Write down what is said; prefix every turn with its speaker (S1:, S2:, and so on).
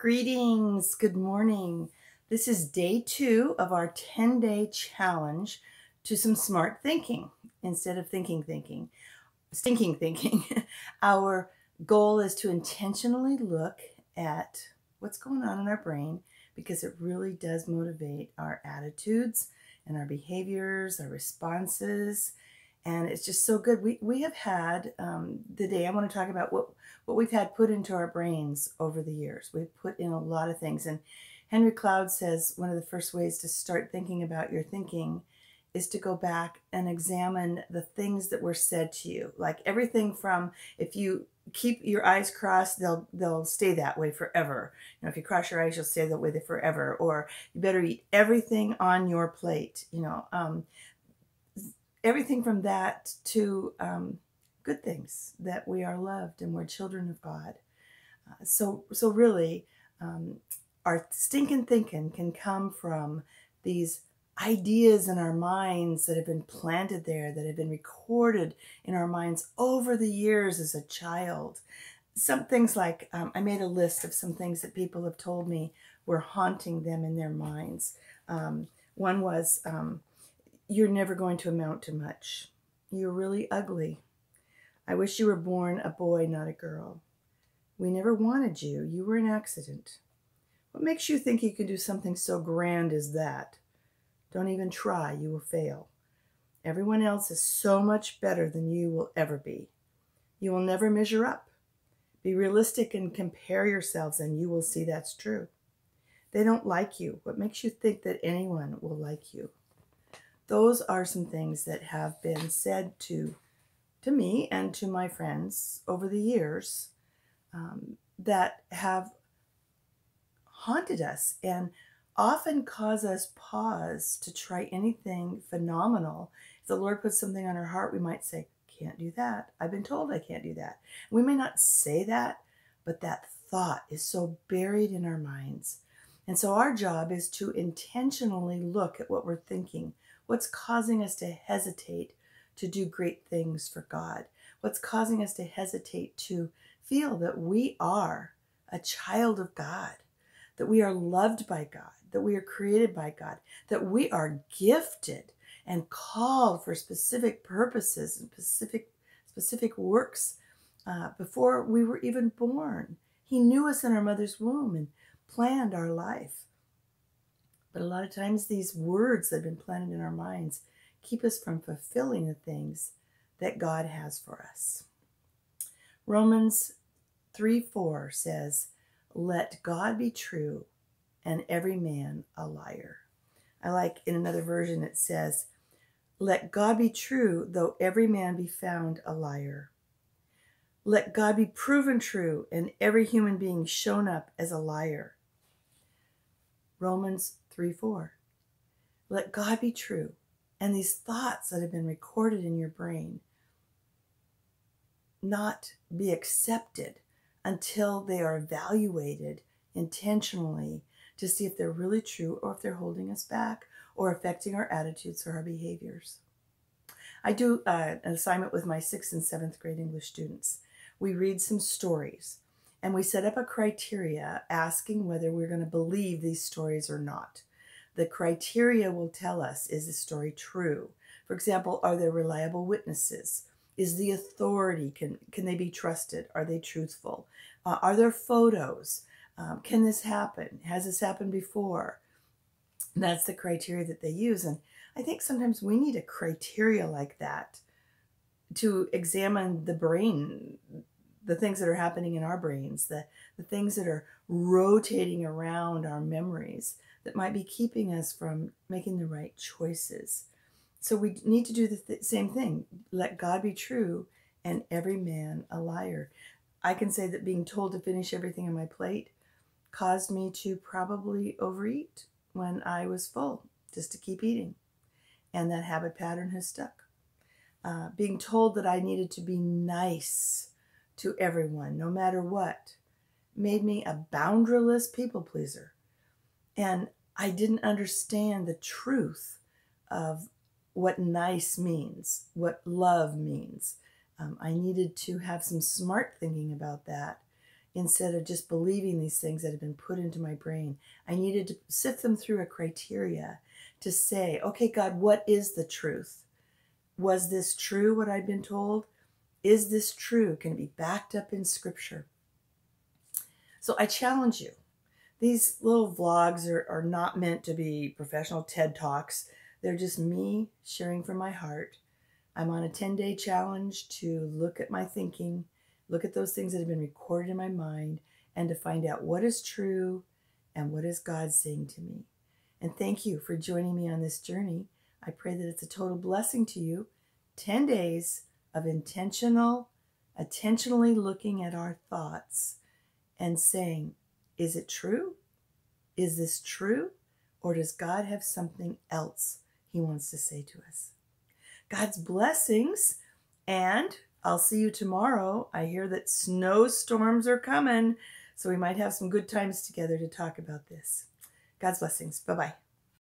S1: Greetings. Good morning. This is day 2 of our 10-day challenge to some smart thinking instead of stinking thinking. Our goal is to intentionally look at what's going on in our brain because it really does motivate our attitudes and our behaviors, our responses. And it's just so good. We have had, today I want to talk about what we've had put into our brains over the years. We've put in a lot of things. And Henry Cloud says one of the first ways to start thinking about your thinking is to go back and examine the things that were said to you. Like everything from, if you keep your eyes crossed, they'll stay that way forever. You know, if you cross your eyes, you'll stay that way forever. Or you better eat everything on your plate. Everything from that to good things, that we are loved and we're children of God. So really, our stinking thinking can come from these ideas in our minds that have been planted there, that have been recorded in our minds over the years as a child. Some things like, I made a list of some things that people have told me were haunting them in their minds. One was, you're never going to amount to much. You're really ugly. I wish you were born a boy, not a girl. We never wanted you. You were an accident. What makes you think you can do something so grand as that? Don't even try. You will fail. Everyone else is so much better than you will ever be. You will never measure up. Be realistic and compare yourselves, and you will see that's true. They don't like you. What makes you think that anyone will like you? Those are some things that have been said to me and to my friends over the years that have haunted us and often cause us pause to try anything phenomenal. If the Lord puts something on our heart, we might say, can't do that. I've been told I can't do that. We may not say that, but that thought is so buried in our minds. And so our job is to intentionally look at what we're thinking. What's causing us to hesitate to do great things for God? What's causing us to hesitate to feel that we are a child of God, that we are loved by God, that we are created by God, that we are gifted and called for specific purposes and specific works before we were even born. He knew us in our mother's womb and planned our life. But a lot of times these words that have been planted in our minds keep us from fulfilling the things that God has for us. Romans 3:4 says, let God be true and every man a liar. I like in another version it says, let God be true, though every man be found a liar. Let God be proven true and every human being shown up as a liar. Romans 3:4. Let God be true, and these thoughts that have been recorded in your brain not be accepted until they are evaluated intentionally to see if they're really true or if they're holding us back or affecting our attitudes or our behaviors. I do an assignment with my 6th and 7th grade English students. We read some stories. And we set up a criteria asking whether we're going to believe these stories or not. The criteria will tell us, is the story true? For example, are there reliable witnesses? Is the authority, can they be trusted? Are they truthful? Are there photos? Can this happen? Has this happened before? And that's the criteria that they use. And I think sometimes we need a criteria like that to examine the brain, the things that are happening in our brains, the things that are rotating around our memories that might be keeping us from making the right choices. So we need to do the same thing. Let God be true and every man a liar. I can say that being told to finish everything on my plate caused me to probably overeat when I was full, just to keep eating. And that habit pattern has stuck. Being told that I needed to be nice to everyone, no matter what, made me a boundaryless people pleaser. And I didn't understand the truth of what nice means, what love means. I needed to have some smart thinking about that instead of just believing these things that have been put into my brain. I needed to sift them through a criteria to say, okay, God, what is the truth? Was this true, what I'd been told? Is this true? Can it be backed up in Scripture? So I challenge you. These little vlogs are not meant to be professional TED Talks. They're just me sharing from my heart. I'm on a 10-day challenge to look at my thinking, look at those things that have been recorded in my mind, and to find out what is true and what is God saying to me. And thank you for joining me on this journey. I pray that it's a total blessing to you. 10 days of intentionally looking at our thoughts and saying, is it true? Is this true? Or does God have something else he wants to say to us? God's blessings, and I'll see you tomorrow. I hear that snowstorms are coming, so we might have some good times together to talk about this. God's blessings. Bye-bye.